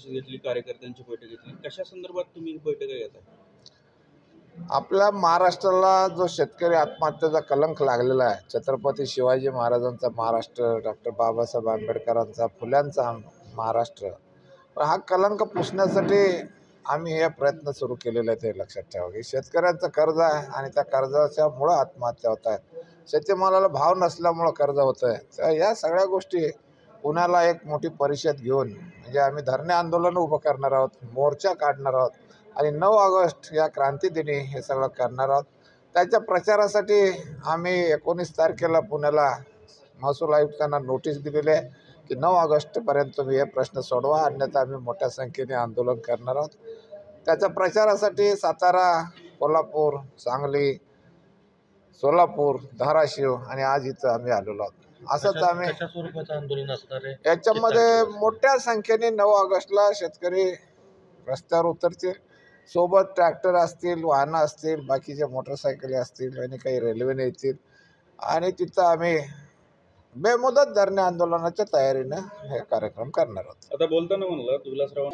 परिषद घेतली, कार्यकर्त्यांची बैठक घेतली, कशा संदर्भात तुम्ही बैठका घेताय? आपल्या महाराष्ट्राला जो शेतकरी आत्महत्येचा कलंक लागलेला आहे, छत्रपती शिवाजी महाराजांचा महाराष्ट्र, डॉक्टर बाबासाहेब आंबेडकरांचा, फुल्यांचा महाराष्ट्र, पण हा कलंक पुसण्यासाठी आम्ही हे प्रयत्न सुरू केलेले आहेत. हे लक्षात ठेवा की शेतकऱ्यांचं कर्ज आहे आणि त्या कर्जाच्यामुळं आत्महत्या होत आहेत, शेतीमालाला भाव नसल्यामुळं कर्ज होतं आहे. तर या सगळ्या गोष्टी पुण्याला एक मोठी परिषद घेऊन म्हणजे आम्ही धरणे आंदोलन उभं करणार आहोत, मोर्चा काढणार आहोत आणि 9 ऑगस्ट या क्रांतीदिनी हे सगळं करणार आहोत. त्याच्या प्रचारासाठी आम्ही 19 तारखेला पुण्याला महसूल आयुक्तांना नोटीस दिलेली आहे की 9 ऑगस्टपर्यंत तुम्ही हे प्रश्न सोडवा, अन्यथा आम्ही मोठ्या संख्येने आंदोलन करणार आहोत. त्याच्या प्रचारासाठी सातारा, कोल्हापूर, सांगली, सोलापूर, धाराशिव आणि आज इथं आम्ही आलेलो आहोत. असंच आम्ही कशा स्वरूपाचं आंदोलन असणार आहे? याच्यामध्ये मोठ्या संख्येने 9 ऑगस्टला शेतकरी रस्त्यावर उतरतील, सोबत ट्रॅक्टर असतील, वाहनं असतील, बाकीच्या मोटरसायकली असतील आणि काही रेल्वेने येतील आणि तिथं आम्ही बेमुदत धरणे आंदोलनाच्या तयारीनं हे कार्यक्रम करणार आहोत. आता बोलताना म्हणलं विलासराव